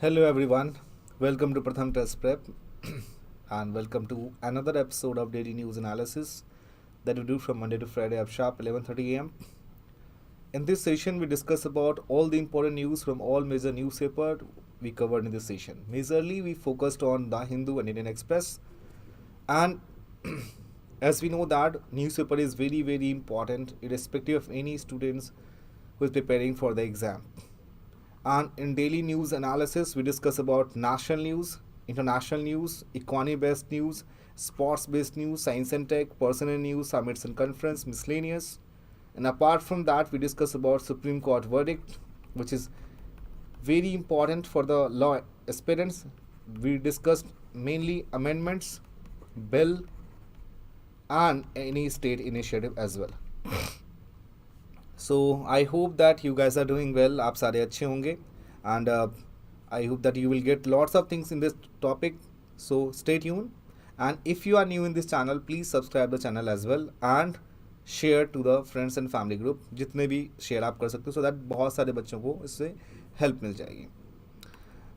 Hello everyone, welcome to PRATHAM Test Prep and welcome to another episode of Daily News Analysis that we do from Monday to Friday at sharp 11:30 am. In this session, we discuss about all the important news from all major newspapers we covered in this session. Majorly, we focused on The Hindu and Indian Express, and as we know that newspaper is very important irrespective of any students who is preparing for the exam. And in daily news analysis, we discuss about national news, international news, economy-based news, sports-based news, science and tech, personal news, summits and conference, miscellaneous. And apart from that, we discuss about Supreme Court verdict, which is very important for the law aspirants. We discussed mainly amendments, bill, and any state initiative as well. So I hope that you guys are doing well. आप सारे अच्छे होंगे and I hope that you will get lots of things in this topic. So stay tuned, and if you are new in this channel, please subscribe the channel as well and share to the friends and family group. जितने भी share आप कर सकते हो so that बहुत सारे बच्चों को इससे help मिल जाएगी.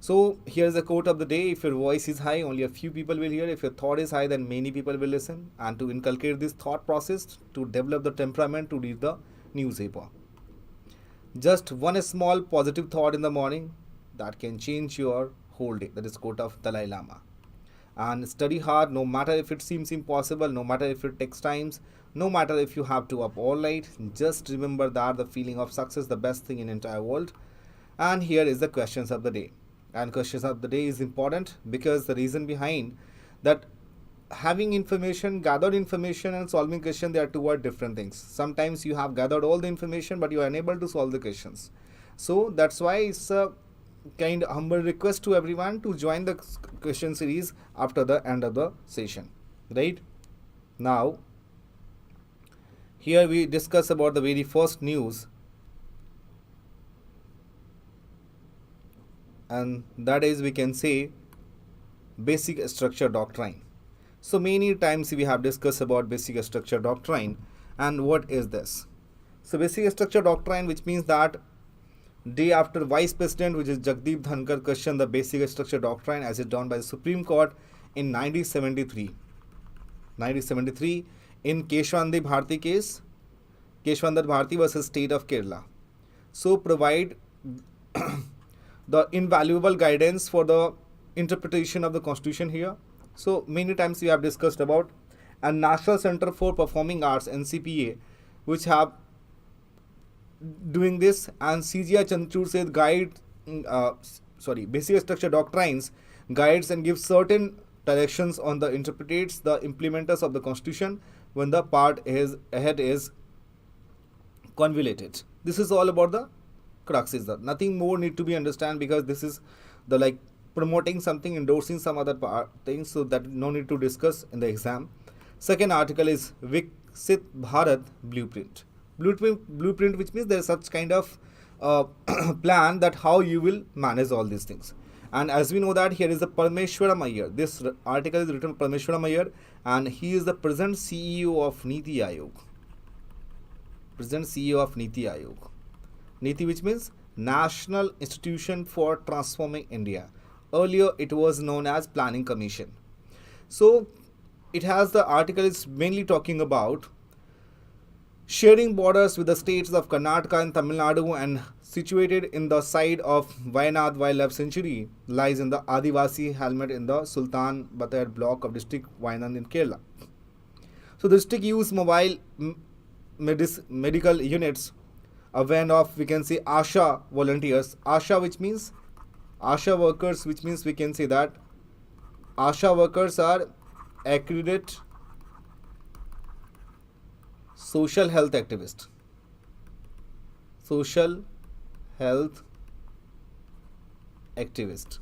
So here's a quote of the day: if your voice is high, only a few people will hear. If your thought is high, then many people will listen. And to inculcate this thought process, to develop the temperament to read the newspaper. Just one small positive thought in the morning that can change your whole day. That is quote of Dalai Lama. And study hard, no matter if it seems impossible, no matter if it takes times, no matter if you have to up all night. Just remember that the feeling of success is the best thing in entire world. And here is the questions of the day. And questions of the day is important because the reason behind that having information, gathered information and solving question, they are two different things. Sometimes you have gathered all the information but you are unable to solve the questions. So that's why it's a kind of humble request to everyone to join the question series after the end of the session. Right? Now, here we discuss about the very first news, and that is, we can say, basic structure doctrine. So many times we have discussed about basic structure doctrine, and what is this? So basic structure doctrine, which means that day after Vice President, which is Jagdeep Dhankar, questioned the basic structure doctrine as it done by the Supreme Court in 1973. 1973 in Keshwandi Bharti case, Keshwandar Bharti versus State of Kerala. So provide the invaluable guidance for the interpretation of the constitution here. So many times we have discussed about a National Center for Performing Arts NCPA, which have doing this, and CGI Chandrachud says basic structure doctrines guides and gives certain directions on the interpretates the implementers of the constitution when the part is ahead is convoluted. This is all about the cruxes. Nothing more need to be understand because this is the like promoting something, endorsing some other things, so that no need to discuss in the exam. Second article is Viksit Bharat Blueprint. Blueprint, which means there is such kind of plan that how you will manage all these things. And as we know that here is the Parameshwaram Iyer. This article is written by Parameshwaram Iyer, and he is the present CEO of Niti Aayog. Present CEO of Niti Aayog. Niti, which means National Institution for Transforming India. Earlier it was known as Planning Commission. So it has, the article is mainly talking about sharing borders with the states of Karnataka and Tamil Nadu, and situated in the side of Wayanad Wildlife Sanctuary, lies in the Adivasi hamlet in the Sultan Batter block of district Wayanad in Kerala. So the district use mobile medical units, a van of, we can say, ASHA volunteers. ASHA, which means ASHA workers, which means we can say that ASHA workers are accredited social health activist. Social health activist.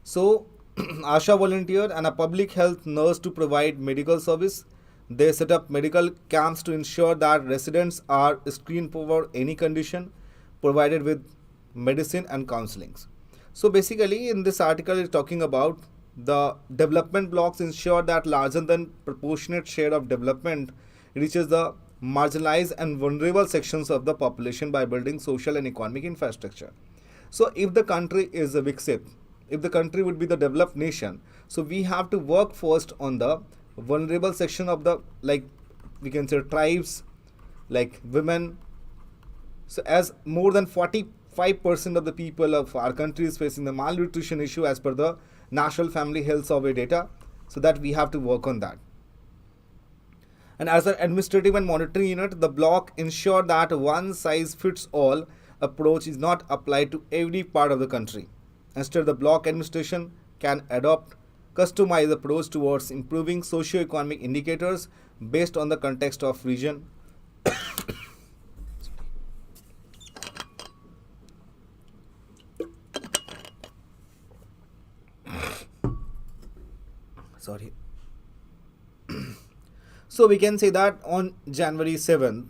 So ASHA volunteer and a public health nurse to provide medical service. They set up medical camps to ensure that residents are screened for any condition, provided with medicine and counseling. So basically in this article is talking about the development blocks ensure that larger than proportionate share of development reaches the marginalized and vulnerable sections of the population by building social and economic infrastructure. So if the country is a Viksit, if the country would be the developed nation, so we have to work first on the vulnerable section of the, like we can say, tribes, like women. So as more than 45% of the people of our country is facing the malnutrition issue as per the National Family Health Survey data, so that we have to work on that. And as an administrative and monitoring unit, the block ensure that one size fits all approach is not applied to every part of the country. Instead, the block administration can adopt customized approach towards improving socio-economic indicators based on the context of region. Sorry. So we can say that on January 7th,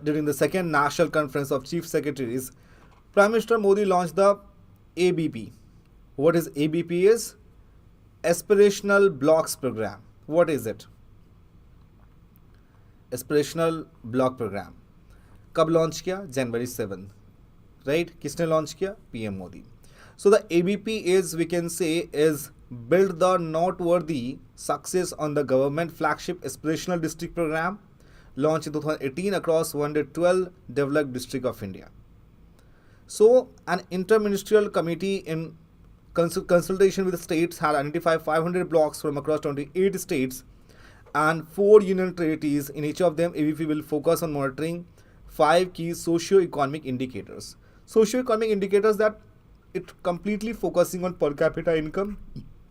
during the second National Conference of Chief Secretaries, Prime Minister Modi launched the ABP. What is ABP is? Aspirational Blocks Program. What is it? Aspirational Block Program. कब launch किया? January 7th. Right? किसने launch किया? PM Modi. So the ABP is, we can say, is build the noteworthy success on the government flagship aspirational district program launched in 2018 across 112 developed districts of India. So an interministerial committee in consultation with the states had identified 500 blocks from across 28 states and 4 union territories. In each of them, ABP will focus on monitoring 5 key socio-economic indicators. Socio-economic indicators that it completely focusing on per capita income,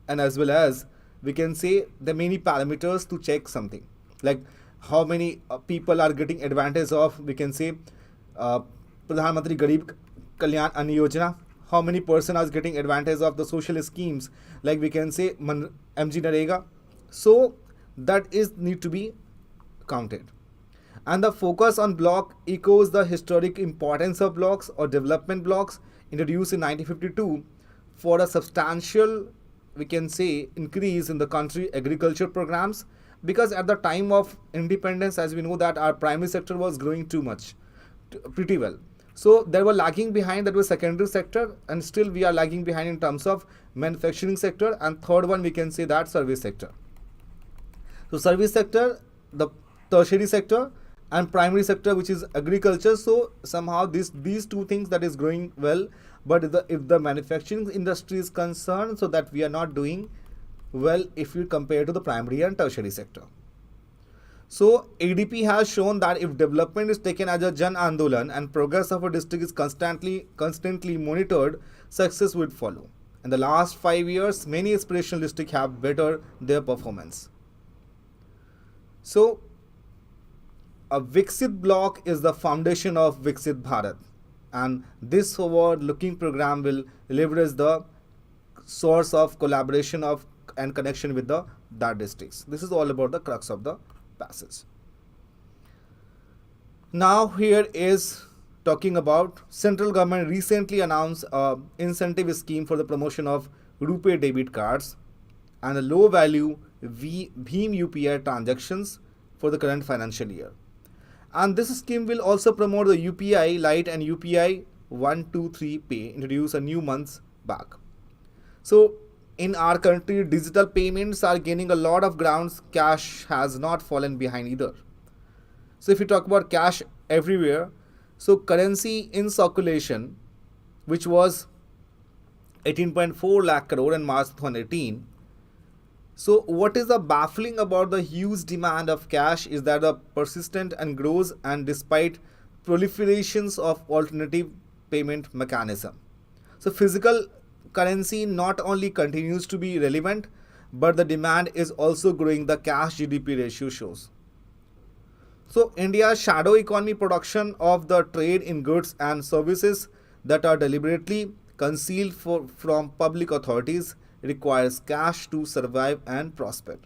and as well as we can say the many parameters to check something like how many people are getting advantage of, we can say, Pradhan Mantri Garib Kalyan Ann Yojana, how many person are getting advantage of the social schemes, like we can say MG Narega. So that is need to be counted. And the focus on block echoes the historic importance of blocks or development blocks introduced in 1952 for a substantial, we can say, increase in the country agriculture programs, because at the time of independence, as we know, that our primary sector was growing too much, pretty well. So they were lagging behind, that was secondary sector, and still we are lagging behind in terms of manufacturing sector, and third one we can say that service sector. So service sector, the tertiary sector, and primary sector, which is agriculture. So somehow these two things that is growing well, but if the manufacturing industry is concerned, so that we are not doing well if you compare to the primary and tertiary sector. So ADP has shown that if development is taken as a Jan Andolan and progress of a district is constantly monitored, success would follow. In the last 5 years, many aspirational districts have bettered their performance. So a Viksit block is the foundation of Viksit Bharat, and this forward-looking program will leverage the source of collaboration of and connection with that districts. This is all about the crux of the passage. Now here is talking about central government recently announced a incentive scheme for the promotion of RuPay debit cards and a low value Bheem UPI transactions for the current financial year. And this scheme will also promote the UPI Lite and UPI 123 Pay, introduced a new months back. So in our country, digital payments are gaining a lot of grounds. Cash has not fallen behind either. So if you talk about cash everywhere, so currency in circulation, which was 18.4 lakh crore in March 2018. So what is the baffling about the huge demand of cash is that the persistent and grows, and despite proliferations of alternative payment mechanism. So physical currency not only continues to be relevant, but the demand is also growing, the cash GDP ratio shows. So India's shadow economy production of the trade in goods and services that are deliberately concealed from public authorities requires cash to survive and prosper.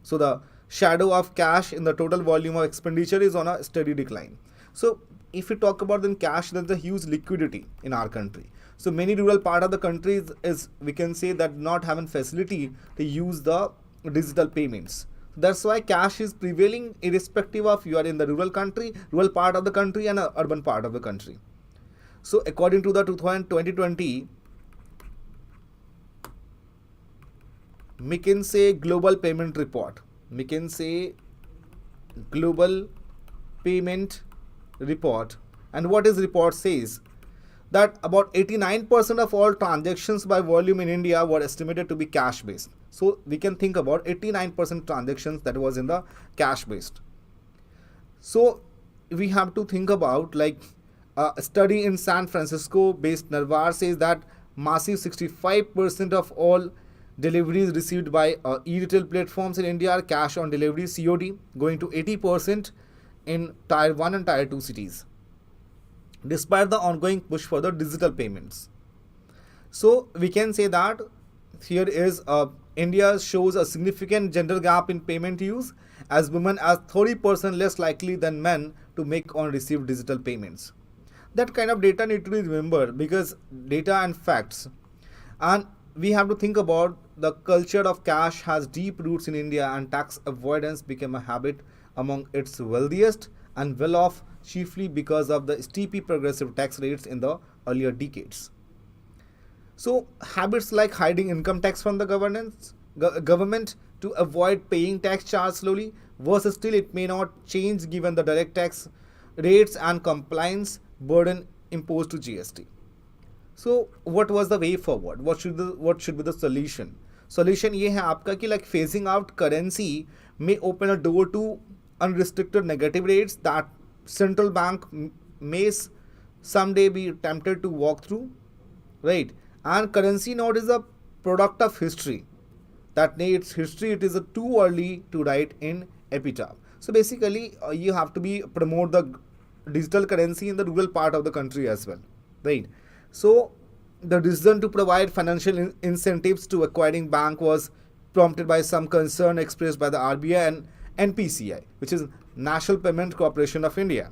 So the shadow of cash in the total volume of expenditure is on a steady decline. So if we talk about then cash, there's a huge liquidity in our country. So many rural part of the country is we can say that not having facility to use the digital payments. That's why cash is prevailing irrespective of you are in the rural part of the country and urban part of the country. So according to the 2020 McKinsey Global Payment Report, McKinsey Global Payment Report, and what is report says that about 89% of all transactions by volume in India were estimated to be cash based. So we can think about 89% transactions that was in the cash based. So we have to think about like a study in San Francisco based Narvar says that massive 65% of all deliveries received by e-retail platforms in India are cash on delivery COD, going to 80% in tier 1 and tier 2 cities, despite the ongoing push for the digital payments. So we can say that here is India shows a significant gender gap in payment use, as women are 30% less likely than men to make on receive digital payments. That kind of data need to be remembered because data and facts. And we have to think about the culture of cash has deep roots in India, and tax avoidance became a habit among its wealthiest and well-off, chiefly because of the steeply progressive tax rates in the earlier decades. So habits like hiding income tax from the government to avoid paying tax charge slowly, versus still it may not change given the direct tax rates and compliance burden imposed to GST. So what was the way forward? What should be the solution? Solution ये है आपका कि like phasing out currency may open a door to unrestricted negative rates that central bank may someday be tempted to walk through, right? And currency note is a product of history. That needs history. It is too early to write in epitaph. So basically, you have to be promote the digital currency in the rural part of the country as well, right? So the decision to provide financial incentives to acquiring bank was prompted by some concern expressed by the RBI and NPCI, which is National Payment Corporation of India.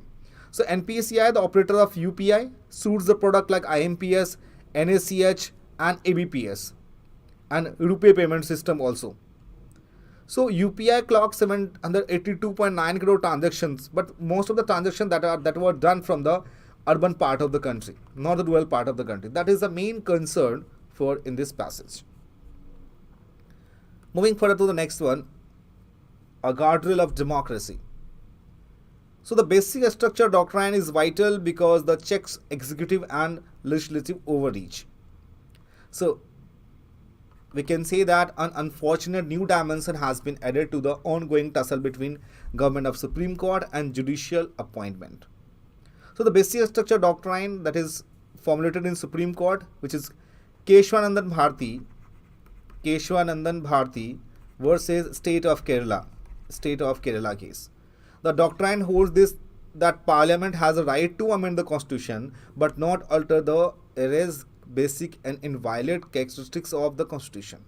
So NPCI, the operator of UPI, suits the product like IMPS, NACH and ABPS and RuPay payment system also. So UPI clocked 782.9 crore transactions, but most of the transactions that were done from the urban part of the country, not the rural part of the country. That is the main concern for in this passage. Moving further to the next one, a guardrail of democracy. So the basic structure doctrine is vital because the checks executive and legislative overreach. So we can say that an unfortunate new dimension has been added to the ongoing tussle between government of Supreme Court and judicial appointment. So the basic structure doctrine that is formulated in Supreme Court, which is Keshwanandan Bharti versus State of Kerala case. The doctrine holds this that Parliament has a right to amend the Constitution but not alter the erase basic and inviolate characteristics of the Constitution.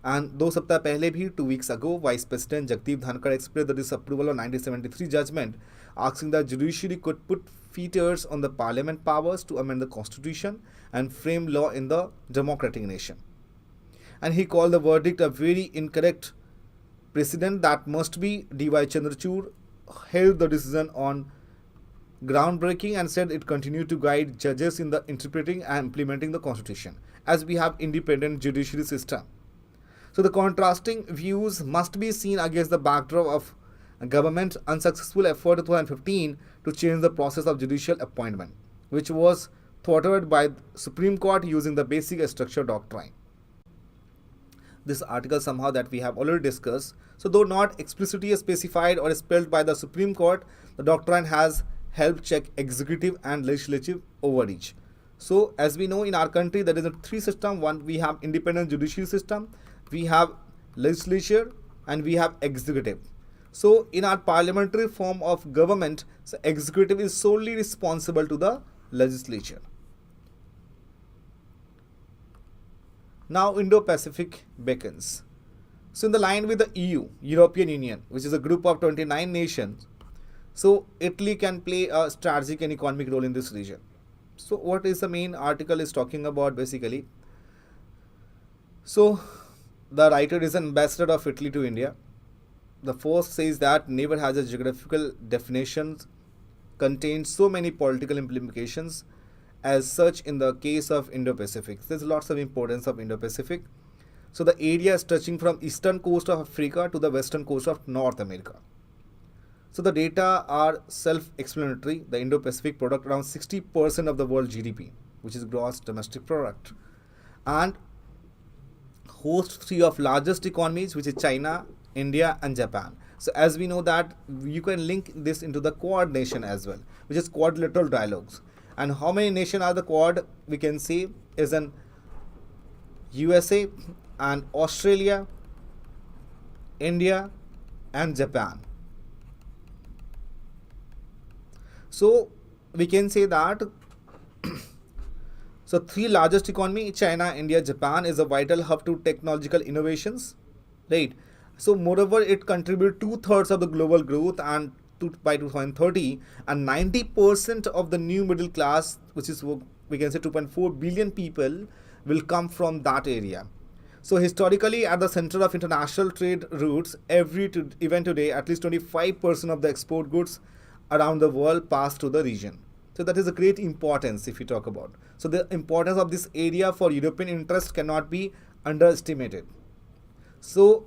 And 2 सप्ताह पहले भी 2 weeks ago, Vice President Jagdeep Dhankar expressed the disapproval of 1973 judgment, asking that judiciary could put fetters on the Parliament powers to amend the Constitution and frame law in the democratic nation. And he called the verdict a very incorrect precedent that must be. D.Y. Chandrachud held the decision on groundbreaking and said it continued to guide judges in the interpreting and implementing the Constitution, as we have independent judiciary system. So the contrasting views must be seen against the backdrop of government's unsuccessful effort in 2015 to change the process of judicial appointment, which was thwarted by Supreme Court using the basic structure doctrine. This article somehow that we have already discussed. So though not explicitly specified or spelled by the Supreme Court, the doctrine has helped check executive and legislative overreach. So as we know, in our country there is a 3 system. One, we have independent judicial system, we have legislature, and we have executive. So in our parliamentary form of government, the executive is solely responsible to the legislature. Now Indo-Pacific beckons. So in the line with the EU, European Union, which is a group of 29 nations, so Italy can play a strategic and economic role in this region. So what is the main article is talking about basically? So the writer is an ambassador of Italy to India. The first says that neighbor has a geographical definition, contains so many political implications, as such in the case of Indo-Pacific. There's lots of importance of Indo-Pacific. So the area is stretching from eastern coast of Africa to the western coast of North America. So the data are self-explanatory. The Indo-Pacific product around 60% of the world GDP, which is gross domestic product, and host three of largest economies, which is China, India, and Japan. So as we know that you can link this into the Quad nation as well, which is quadrilateral dialogues. And how many nations are the Quad? We can say is an USA and Australia, India, and Japan. So we can say that so three largest economy, China, India, Japan, is a vital hub to technological innovations, right? So moreover, it contributes 2/3 of the global growth and by 2030, and 90% of the new middle class, which is we can say 2.4 billion people, will come from that area. So historically, at the center of international trade routes, even today, at least 25% of the export goods around the world pass through the region. So that is a great importance if we talk about. So the importance of this area for European interest cannot be underestimated. So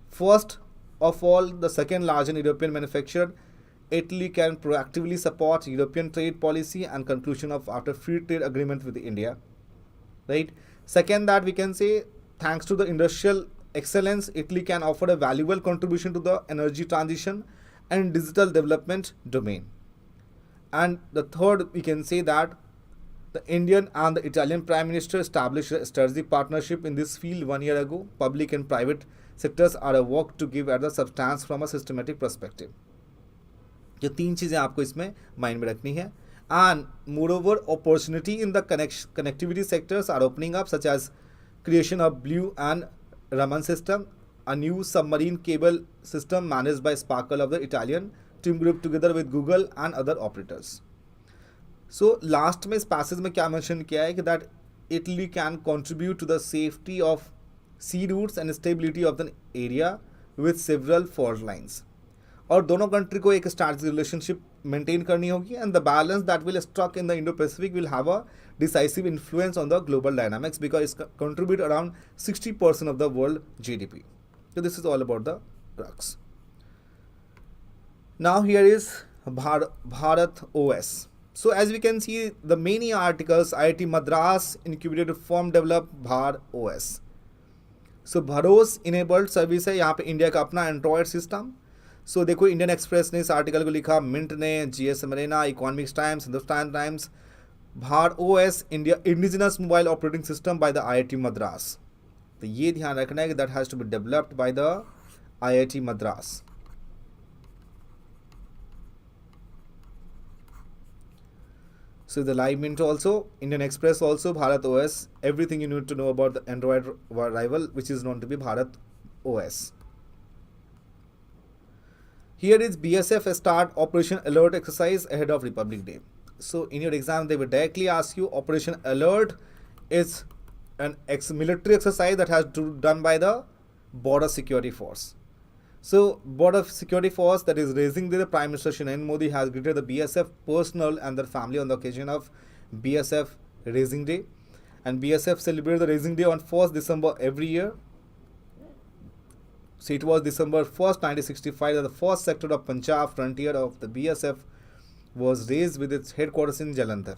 first of all, the second largest European manufacturer, Italy can proactively support European trade policy and conclusion of after free trade agreement with India, right? Second, that we can say thanks to the industrial excellence, Italy can offer a valuable contribution to the energy transition and digital development domain. And the third, we can say that the Indian and the Italian Prime Minister established a strategic partnership in this field 1 year ago. Public and private sectors are a work to give at the substance from a systematic perspective. जो तीन चीज़ें आपको इसमें mind में रखनी है. And moreover, opportunity in the connectivity sectors are opening up, such as creation of Blue and Raman system, a new submarine cable system managed by Sparkle of the Italian team group together with Google and other operators. So last में इस passage में क्या mention किया है कि that Italy can contribute to the safety of sea routes and stability of the area with several fault lines. और दोनों country को एक स्ट्रैटेजिक रिलेशनशिप मेंटेन करनी होगी, and the balance that will struck in the Indo Pacific will have a decisive influence on the global dynamics because it's contribute around 60% of the world GDP. So this is all about the drugs. Now here is Bharat OS. So as we can see, the many articles, IIT Madras incubated to form develop Bharat OS. So भरोस enabled service है यहाँ पे India का अपना Android system. सो देखो Indian express ने इस article को लिखा, मिंट ने, जीएस मरेना, Economics Times, Hindustan Times, Bharat OS India indigenous mobile operating system by the IIT Madras. तो ये ध्यान रखना है कि that has to be developed by the IIT Madras. So the live mint also, Indian Express also, Bharat OS, everything you need to know about the Android rival, which is known to be Bharat OS. Here is BSF start Operation Alert exercise ahead of Republic Day. So in your exam, they will directly ask you, Operation Alert is an ex-military exercise that has to be done by the Border Security Force. So Border Security Force, that is raising the Prime Minister Shri Narendra Modi has greeted the BSF personnel and their family on the occasion of BSF Raising Day. And BSF celebrates the Raising Day on 1st December every year. So it was December 1st, 1965 that the first sector of Punjab frontier of the BSF was raised with its headquarters in Jalandhar.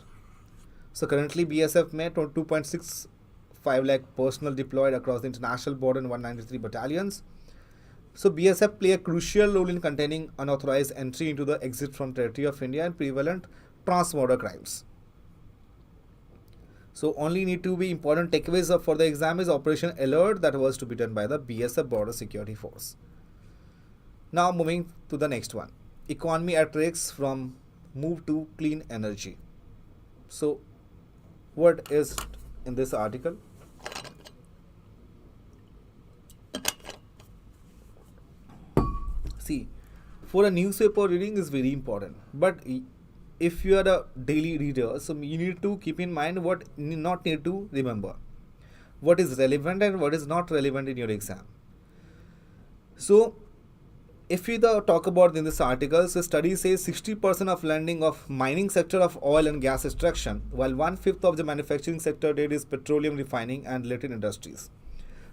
So currently BSF में 2.65 lakh personnel deployed across the international border in 193 battalions. So BSF play a crucial role in containing unauthorized entry into the exit from territory of India and prevalent trans-border crimes. So only need to be important takeaways for the exam is Operation Alert that was to be done by the BSF Border Security Force. Now moving to the next one. Economy at risk from move to clean energy. So what is in this article? See, for a newspaper reading is very important, but if you are a daily reader, so you need to keep in mind what not need to remember, what is relevant and what is not relevant in your exam. So if we talk about in this article, so study says 60% of lending of mining sector of oil and gas extraction, while 1/5 of the manufacturing sector did is petroleum refining and related industries.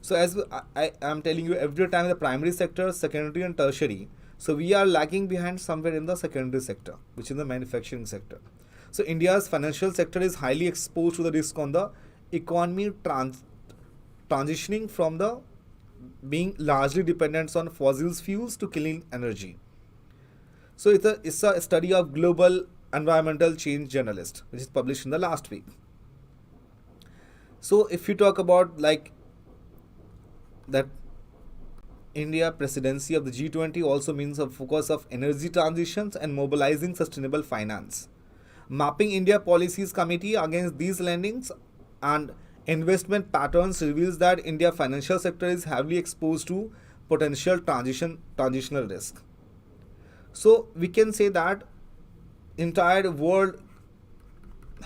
So as I am telling you, every time the primary sector, secondary and tertiary, so we are lagging behind somewhere in the secondary sector, which is the manufacturing sector. So India's financial sector is highly exposed to the risk on the economy transitioning from the being largely dependent on fossil fuels to clean energy. So it's a study of global environmental change journalist, which is published in the last week. So if you talk about like that India presidency of the G20 also means a focus of energy transitions and mobilizing sustainable finance. Mapping India Policies Committee against these lendings and investment patterns reveals that India financial sector is heavily exposed to potential transitional risk. So we can say that entire world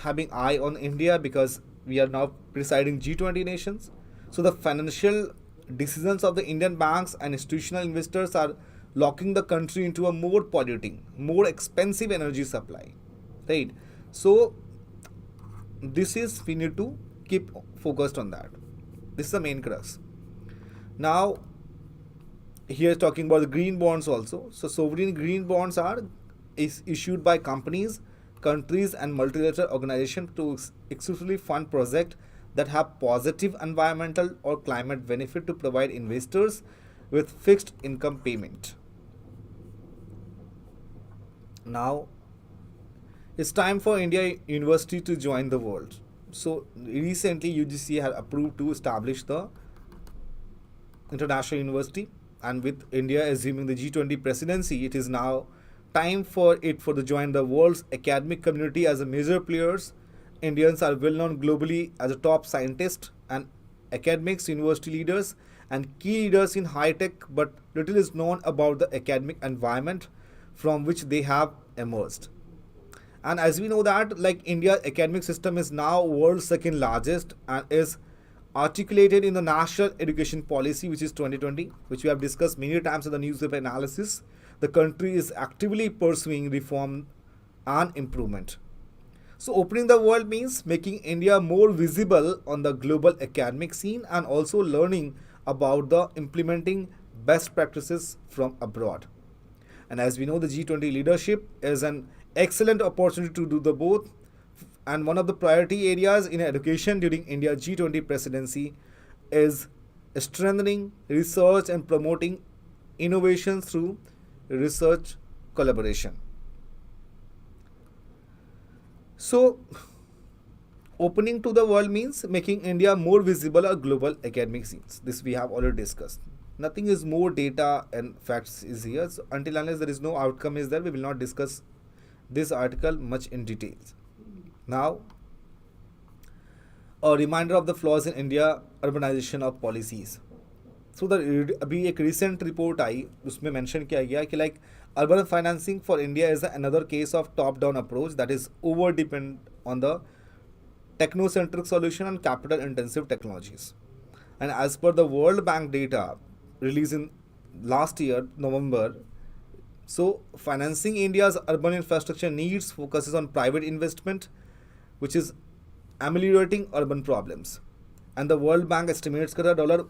having eye on India because we are now presiding G20 nations. So the financial decisions of the Indian banks and institutional investors are locking the country into a more polluting, more expensive energy supply, right? So this is, we need to keep focused on that. This is the main crux. Now here talking about the green bonds also. So sovereign green bonds are issued by companies, countries and multilateral organizations to exclusively fund projects that have positive environmental or climate benefit to provide investors with fixed income payment. Now it's time for India University to join the world. So recently UGC had approved to establish the international university, and with India assuming the G20 presidency, it is now time for it for to join the world's academic community as a major players. Indians are well known globally as a top scientists and academics, university leaders and key leaders in high tech, but little is known about the academic environment from which they have emerged. And as we know that like India's academic system is now world's second largest and is articulated in the National Education Policy, which is 2020, which we have discussed many times in the newspaper analysis. The country is actively pursuing reform and improvement. So opening the world means making India more visible on the global academic scene and also learning about the implementing best practices from abroad. And as we know, the G20 leadership is an excellent opportunity to do the both. And one of the priority areas in education during India G20 presidency is strengthening research and promoting innovation through research collaboration. So opening to the world means making India more visible on global academic scenes. This we have already discussed. Nothing is more data and facts is here. So until unless there is no outcome is there, we will not discuss this article much in details. Now, a reminder of the flaws in India urbanization of policies. So अभी एक recent report आई उसमें mention किया गया कि like urban financing for India is another case of top-down approach that is over-dependent on the technocentric solution and capital-intensive technologies. And as per the World Bank data released in last year, November, so financing India's urban infrastructure needs focuses on private investment, which is ameliorating urban problems. And the World Bank estimates that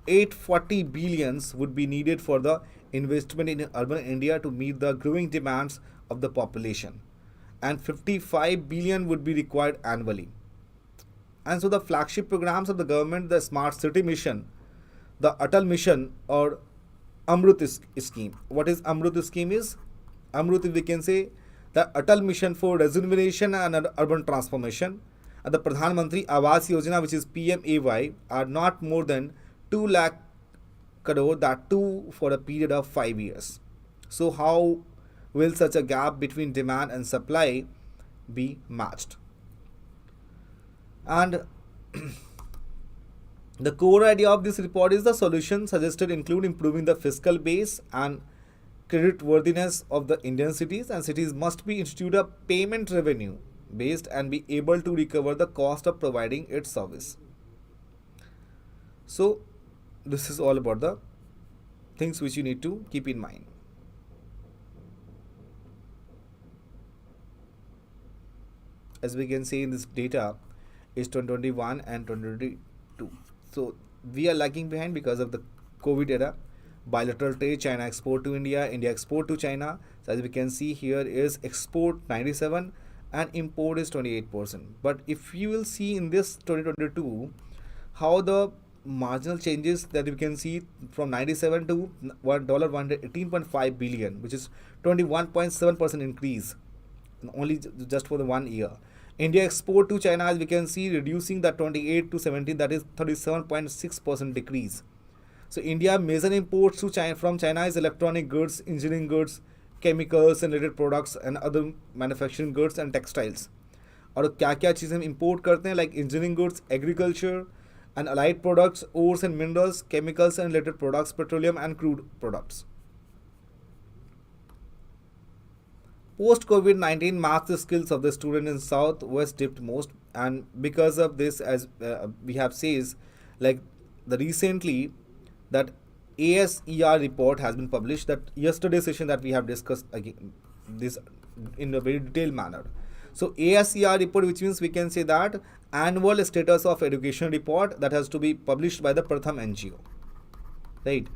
$840 billion would be needed for the investment in urban India to meet the growing demands of the population. And 55 billion would be required annually. And so the flagship programs of the government, the Smart City Mission, the Atal Mission or Amrut scheme. What is Amrut scheme is? Amrut, we can say the Atal Mission for Rejuvenation and Urban Transformation and the Pradhan Mantri Awas Yojana, which is PMAY, are not more than 2 lakh crore, that too for a period of 5 years. So how will such a gap between demand and supply be matched? And the core idea of this report is the solution suggested include improving the fiscal base and credit worthiness of the Indian cities, and cities must be institute a payment revenue based and be able to recover the cost of providing its service. So this is all about the things which you need to keep in mind. As we can see in this data is 2021 and 2022. So we are lagging behind because of the COVID era. Bilateral trade, China export to India, India export to China. So as we can see here is export 97 and import is 28%. But if you will see in this 2022 how the marginal changes that you can see from 97 to $118.5 billion, which is 21.7% increase only just for the 1 year. India export to China, as we can see, reducing that 28 to 17, that is 37.6% decrease. So India major imports to China from China is electronic goods, engineering goods, chemicals and related products and other manufacturing goods and textiles. और क्या क्या चीज़ें हम import करते हैं like engineering goods, agriculture and allied products, ores and minerals, chemicals and related products, petroleum and crude products. Post COVID-19 math skills of the student in South West dipped most, and because of this, as we have says, like the recently that ASER report has been published, that yesterday's session that we have discussed again this in a very detailed manner. So ASER report, which means we can say that annual status of education report that has to be published by the Pratham NGO, right?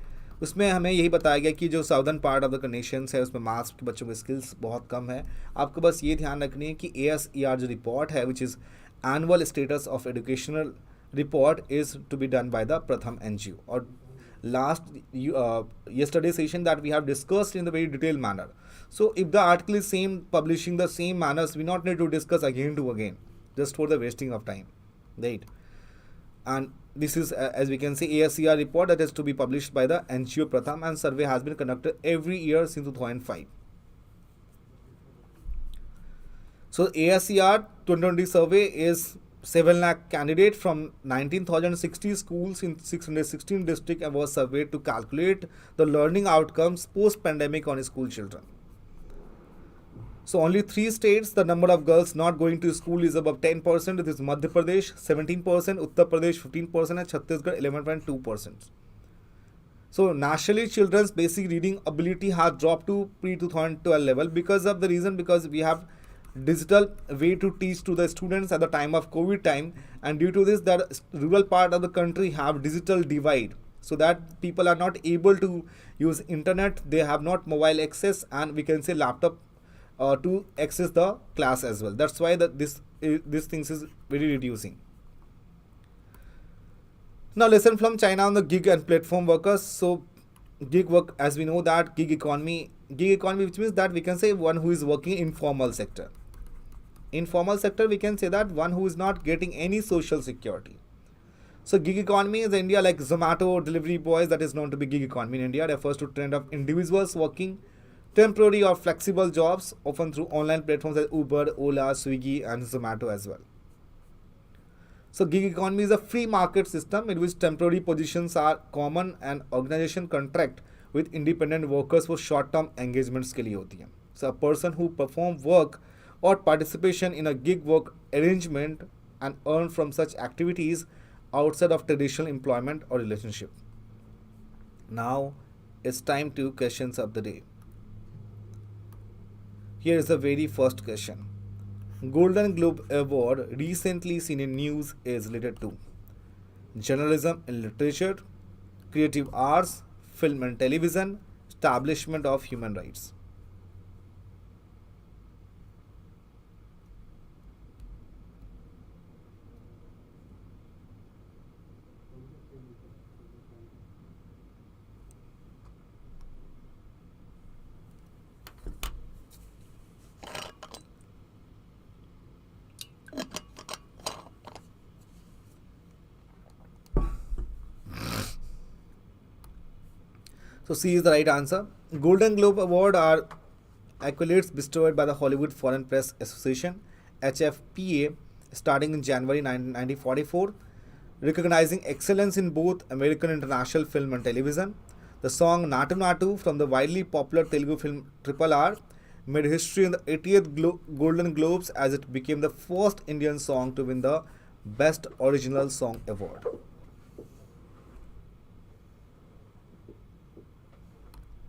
उसमें हमें यही बताया गया कि जो southern part of the conditions है उसमें मास के बच्चों की स्किल्स बहुत कम है. आपको बस ये ध्यान रखनी है कि ASER जो रिपोर्ट है which is annual status of educational report is to be done by the Pratham NGO. और last yesterday session that we have discussed in the very detailed manner. So if the article is same, publishing the same manners, we not need to discuss again to again just for the wasting of time, right? And this is as we can see ASER report that is to be published by the NGO Pratham, and survey has been conducted every year since 2005. So ASER 2020 survey is 7 lakh candidate from 19,060 schools in 616 districts and was surveyed to calculate the learning outcomes post pandemic on school children. So only 3 states, the number of girls not going to school is above 10%. It is Madhya Pradesh 17%, Uttar Pradesh 15%, and Chhattisgarh 11.2%. So nationally, children's basic reading ability has dropped to pre-2012 level because of the reason because we have digital way to teach to the students at the time of COVID time, and due to this that rural part of the country have digital divide, so that people are not able to use internet, they have not mobile access, and we can say laptop to access the class as well. That's why this things is very reducing. Now lesson from China on the gig and platform workers. So gig work, as we know that gig economy which means that we can say one who is working in informal sector. Informal sector, we can say that one who is not getting any social security. So gig economy is India, like Zomato delivery boys, that is known to be gig economy in India, refers to trend of individuals working temporary or flexible jobs, often through online platforms like Uber, Ola, Swiggy and Zomato as well. So gig economy is a free market system in which temporary positions are common and organization contract with independent workers for short-term engagements के लिए होती हैं. So a person who perform work or participation in a gig work arrangement and earn from such activities outside of traditional employment or relationship. Now it's time to questions of the day. Here is the very first question. Golden Globe Award recently seen in news is related to journalism and literature, creative arts, film and television, establishment of human rights. So C is the right answer. Golden Globe Award are accolades bestowed by the Hollywood Foreign Press Association HFPA starting in January 1944, recognizing excellence in both American and international film and television. The song Natu Natu from the widely popular Telugu film RRR made history in the 80th Golden Globes as it became the first Indian song to win the Best Original Song Award.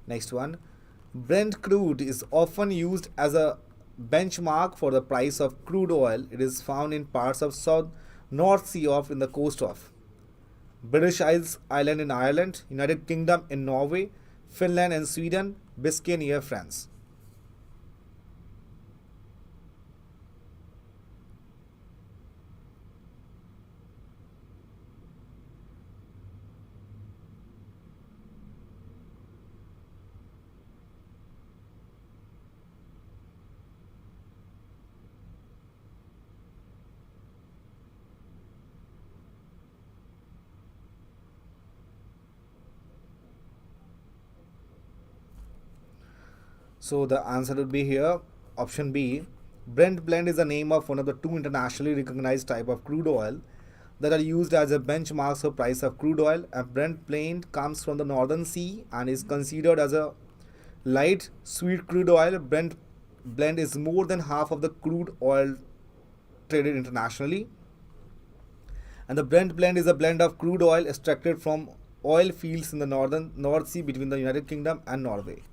Next one, Brent crude is often used as a benchmark for the price of crude oil. It is found in parts of South North Sea off in the coast of British Isles Island in Ireland, United Kingdom in Norway, Finland and Sweden, Biscay near France. So the answer would be here option B. Brent blend is the name of one of the two internationally recognized type of crude oil that are used as a benchmark for price of crude oil. A Brent blend comes from the Northern Sea and is considered as a light sweet crude oil. Brent blend is more than half of the crude oil traded internationally. And the Brent blend is a blend of crude oil extracted from oil fields in the North Sea between the United Kingdom and Norway.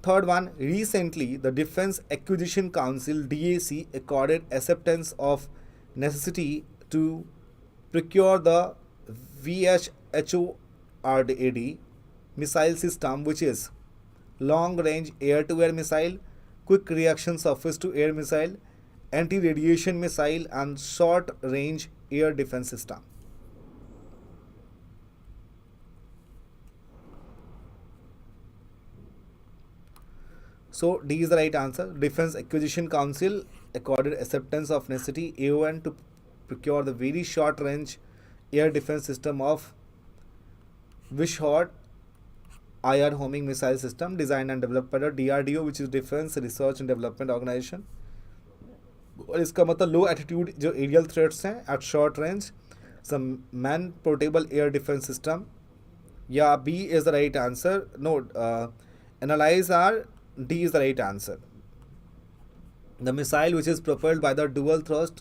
Third one, recently the Defence Acquisition Council DAC accorded acceptance of necessity to procure the VHHORAD missile system, which is long range air to air missile, quick reaction surface to air missile, anti radiation missile and short range air defense system. So D is the right answer. Defence Acquisition Council accorded acceptance of necessity AON to procure the very short range air defense system of Vishhot IR homing missile system designed and developed by the DRDO, which is Defense Research and Development Organization. और इसका मतलब low attitude जो aerial threats हैं at short range man portable air defence system या B is the right answer no analyse are D is the right answer. The missile, which is propelled by the dual thrust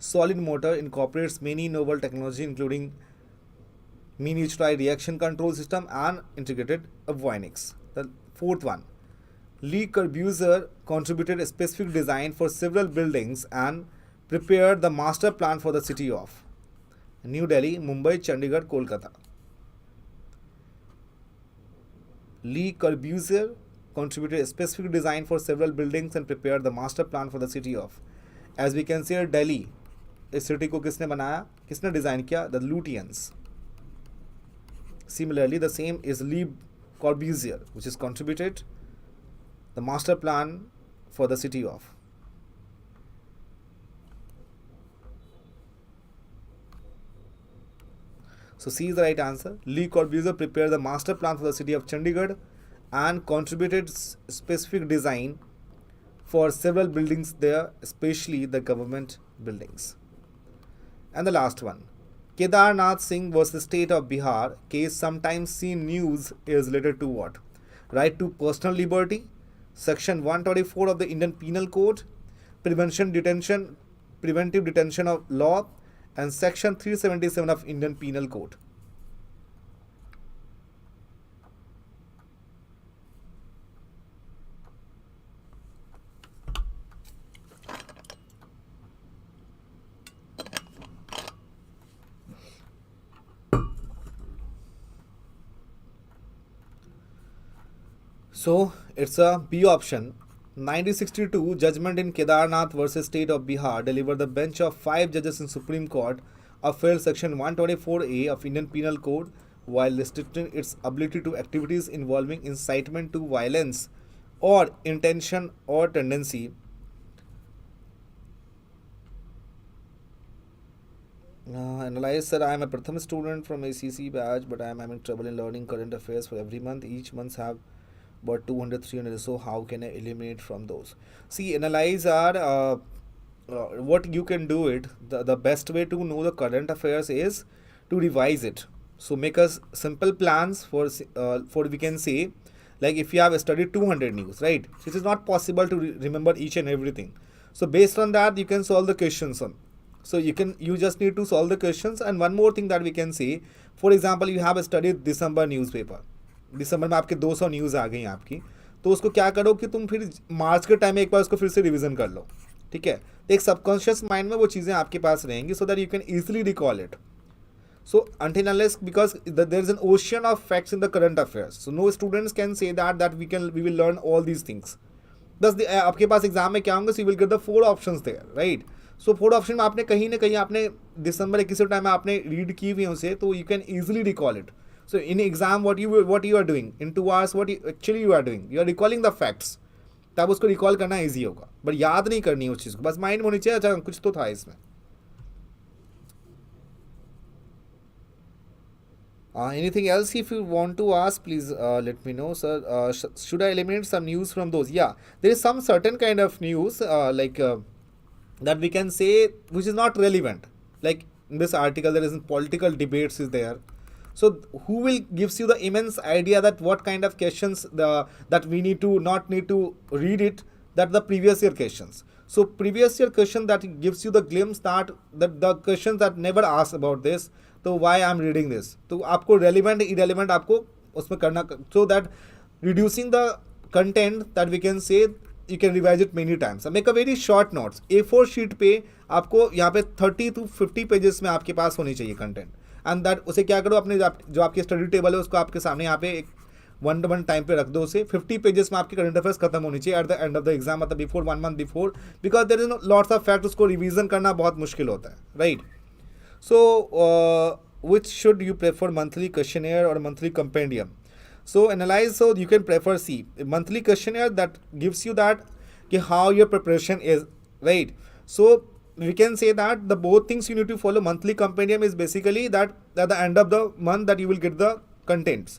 solid motor, incorporates many novel technology including miniaturized reaction control system and integrated avionics. The fourth one, Le Corbusier contributed a specific design for several buildings and prepared the master plan for the city of New Delhi, Mumbai, Chandigarh, Kolkata. Le Corbusier contributed a specific design for several buildings and prepared the master plan for the city of. As we can see, Delhi, इस city को किसने बनाया, किसने design किया? The Lutyens. Similarly, the same is Le Corbusier, which is contributed the master plan for the city of. So C is the right answer. Le Corbusier prepared the master plan for the city of Chandigarh and contributed specific design for several buildings there, especially the government buildings. And the last one, Kedarnath Singh versus State of Bihar case sometimes seen news is related to what? Right to personal liberty, section 124 of the Indian Penal Code, preventive detention of law, and section 377 of Indian Penal Code. So it's a B option. 1962 judgment in Kedarnath versus State of Bihar delivered the bench of 5 judges in Supreme Court upheld section 124A of Indian Penal Code while restricting its ability to activities involving incitement to violence or intention or tendency. Analyze, sir, I am a Pratham student from ACC batch, but I am having trouble in learning current affairs for every month. Each month have about 200, 300. So how can I eliminate from those? See, analyze are what you can do it. The best way to know the current affairs is to revise it. So make us simple plans for we can say, like if you have studied 200 news, right? It is not possible to remember each and everything. So based on that, you can solve the questions on. So you just need to solve the questions. And one more thing that we can say, for example, you have studied December newspaper. दिसंबर में आपके 200 news आ गई आपकी, तो उसको क्या करो कि तुम फिर मार्च के टाइम में एक बार उसको फिर से रिवीजन कर लो, ठीक है। तो एक सबकॉन्शियस माइंड में वो चीज़ें आपके पास रहेंगी, सो that you can easily recall it. So until unless, because there is an ocean of facts in the current affairs, so no students can say that we will learn all these things. Thus आपके पास exam में क्या होंगे, so you will get the 4 options there, right? So 4 option में आपने कहीं ना कहीं आपने दिसंबर 21 टाइम में आपने रीड की हुई उसे, तो you can easily recall it. So in exam what you are doing in 2 hours, what actually you are doing, you are recalling the facts. तब उसको रिकॉल करना ईजी होगा, बट याद नहीं करनी उस चीज़ को, बस माइंड में होनी चाहिए अच्छा कुछ तो था इसमें. Anything else if you want to ask, please let me know, sir. Should I eliminate some news from those? Yeah, there is some certain kind of news that we can say which is not relevant. Like in this article, there is political debates is there. So who will gives you the immense idea that what kind of questions that we need to not need to read it, that the previous year questions. So previous year question that gives you the glimpse that the questions that never asked about this, तो why I am reading this, तो आपको relevant irrelevant आपको उसमें करना, so that reducing the content that we can say you can revise it many times. Make a very short notes. A4 sheet पे आपको यहाँ पे 30 to 50 पेजेस में आपके पास होनी चाहिए कंटेंट, एंड दैट उसे क्या करो, अपने जो आपकी स्टडी टेबल है उसको आपके सामने यहाँ पे एक 1 टाइम पे रख दो उसे. 50 पेजेस में आपकी करंट अफेयर्स खत्म होनी चाहिए at the end of the exam, मतलब before 1 month before, because there is lots of fact, उसको रिवीजन करना बहुत मुश्किल होता है, right. So, which should you prefer, monthly questionnaire or monthly compendium? So analyze. So you can prefer C, monthly questionnaire that gives you that how your preparation is, right. So we can say that the both things you need to follow. Monthly compendium is basically that at the end of the month that you will get the contents.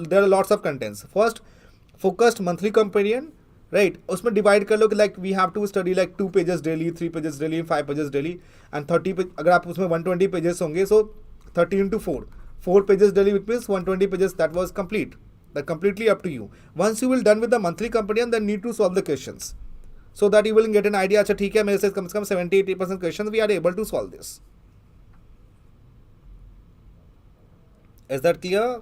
There are lots of contents. First, focused monthly compendium, right. उसमें divide कर लो कि like we have to study like 2 pages daily, 3 pages daily, 5 pages daily, and 30 page. अगर आप उसमें 120 pages होंगे, so 30 into 4 pages daily, which means 120 pages. That was complete, that completely up to you. Once you will done with the monthly companion, then need to solve the questions, so that you will get an idea. अच्छा ठीक है, मेरे से कम 70-80% question we are able to solve this. Is that clear?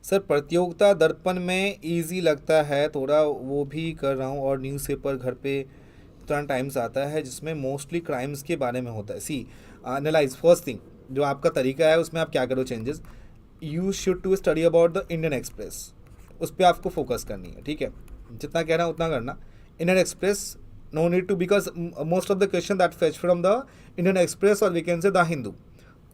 Sir Pratiyogita Darpan में easy लगता है थोड़ा, वो भी कर रहा हूँ, और न्यूज़पेपर घर पे इतना टाइम्स आता है जिसमें मोस्टली क्राइम्स के बारे में होता है. सी एनालाइज. फर्स्ट थिंग, जो आपका तरीका है उसमें आप क्या करो changes. You should to study about the Indian Express, उस पर आपको फोकस करनी है, ठीक है. जितना कह रहा हूँ उतना करना. Indian Express no need to, because most of the question that fetch from the Indian Express और we can say the Hindu,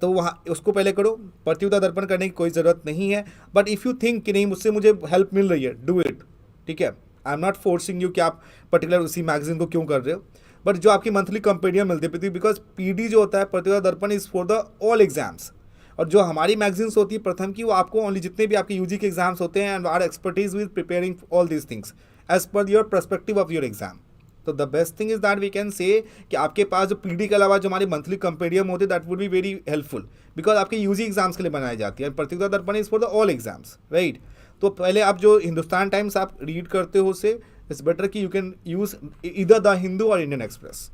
तो वहाँ उसको पहले करो. प्रतियोगिता दर्पण करने की कोई ज़रूरत नहीं है, बट इफ़ यू थिंक कि नहीं मुझसे मुझे हेल्प मिल रही है, डू इट, ठीक है. I am not forcing you कि आप पर्टिकुलर उसी मैगजीन को क्यों कर रहे हो, बट जो आपकी मंथली कंपेनियन मिलती है, बिकॉज PD जो होता है प्रतियोगिता दर्पण is for the all exams, और जो हमारी मैगजीन्स होती है प्रथम की, वो आपको ओनली जितने भी आपके UG के एग्जाम्स होते हैं, and are expertise with preparing all these things as per your perspective of your exam. तो the best thing is that we can say कि आपके पास जो PD के अलावा जो हमारी मंथली कंपेडियम होती है, that would be very helpful, because आपके UG एग्जाम्स के लिए बनाई जाती है. प्रतियोगिता दर्पण is for the all exams, right. तो पहले आप जो हिंदुस्तान टाइम्स आप रीड करते हो उसे, इट्स बेटर कि यू कैन यूज इधर द हिंदू और Indian express.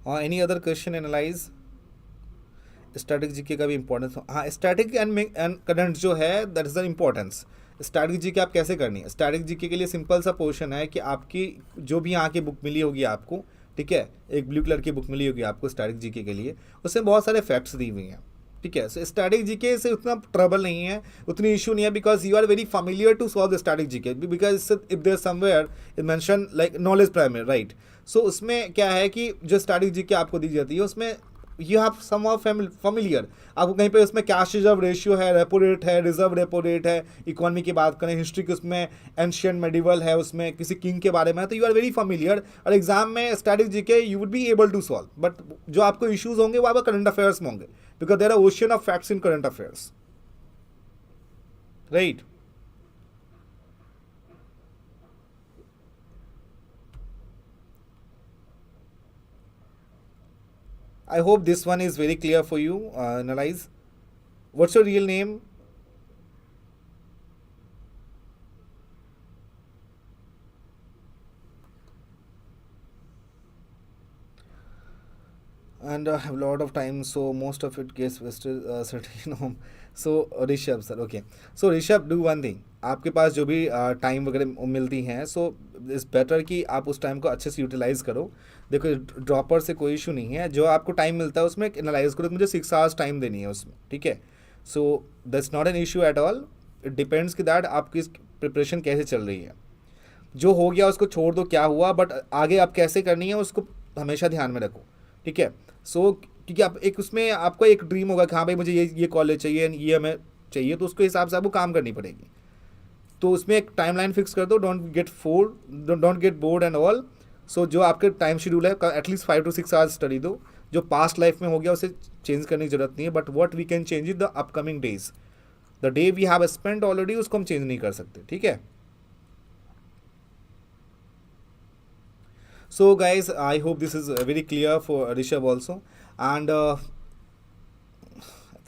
Any other question analyse. Static GK का भी इंपॉर्टेंस. हाँ, स्टैटिक एंड करंट जो है that is the importance. Static GK आप कैसे करनी है. स्टैटिक जीके के लिए सिंपल सा पोर्शन है कि आपकी जो भी यहाँ की बुक मिली होगी आपको, ठीक है, एक ब्लू कलर की बुक मिली होगी आपको स्टैटिक जीके के लिए, उसमें बहुत सारे फैक्ट्स दी हुई हैं, ठीक है. सो स्टैटिक जीके से उतना ट्रबल नहीं है, उतनी इशू नहीं है, because you are very familiar to solve the static GK, because if there somewhere is mention like knowledge primary, right. So उसमें क्या है कि जो स्टैटिक जीके आपको दी जाती है उसमें you have some of familiar. आपको कहीं पे उसमें कैश रिजर्व रेशियो है, रेपो रेट है, रिजर्व रेपो रेट है, इकोनॉमी की बात करें, हिस्ट्री की उसमें एंशियंट मेडिवल है, उसमें किसी किंग के बारे में है, तो यू आर वेरी फैमिलियर, और एग्जाम में static GK you would be able to solve. But जो आपको इश्यूज होंगे वो आपका करंट अफेयर्स में होंगे, because there are ocean of facts in current affairs, right. I hope this one is very clear for you. Analyze. What's your real name? And I have a lot of time, so most of it gets wasted. So Rishabh sir, okay. So Rishabh, do one thing. आपके पास जो भी time वगैरह मिलती हैं, so it's better कि आप उस time को अच्छे से यूटिलाइज करो. देखो, ड्रॉपर से कोई इशू नहीं है. जो आपको टाइम मिलता है उसमें एनालाइज करो. मुझे 6 आवर्स टाइम देनी है उसमें, ठीक है. So that's not an issue at all. It depends कि दैट आपकी प्रिपरेशन कैसे चल रही है. जो हो गया उसको छोड़ दो, क्या हुआ, बट आगे आप कैसे करनी है उसको हमेशा ध्यान में रखो, ठीक है. सो क्योंकि आप एक उसमें आपका एक ड्रीम होगा कि हाँ भाई मुझे ये कॉलेज चाहिए, ये हमें चाहिए, तो उसके हिसाब से आपको काम करनी पड़ेगी. तो उसमें एक टाइमलाइन फिक्स कर दो. Don't get bored and all. So जो आपके टाइम शेड्यूल है, एटलीस्ट 5 to 6 आवर्स स्टडी दो. जो पास्ट लाइफ में हो गया उसे चेंज करने की जरूरत नहीं है, but what we can change is the upcoming days. The day we have spend already, उसको हम चेंज नहीं कर सकते, ठीक है. So guys, I hope this is very clear for Rishabh also. And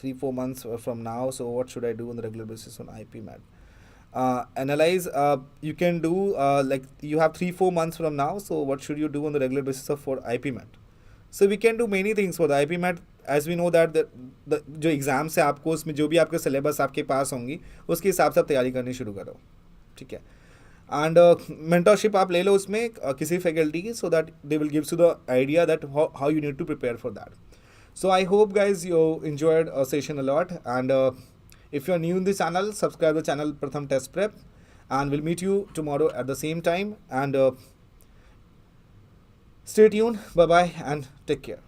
3-4 months from now, so what should I do on the regular basis on IPMAT? Analyze. You can do like you have 3-4 months from now, so what should you do on the regular basis for IPMAT? So we can do many things for the IPMAT. As we know that the जो exams है आपको, उसमें जो भी आपके syllabus आपके पास होंगी उसके हिसाब से आप तैयारी करनी शुरू करो, ठीक है. एंड मेंटरशिप आप ले लो उसमें किसी फैकल्टी की, so that they will gives you the idea that how you need to prepare for that. So I hope guys you enjoyed our session a lot, and if you are new in this channel, subscribe the channel Pratham Test Prep, and we'll meet you tomorrow at the same time, and stay tuned. Bye bye and take care.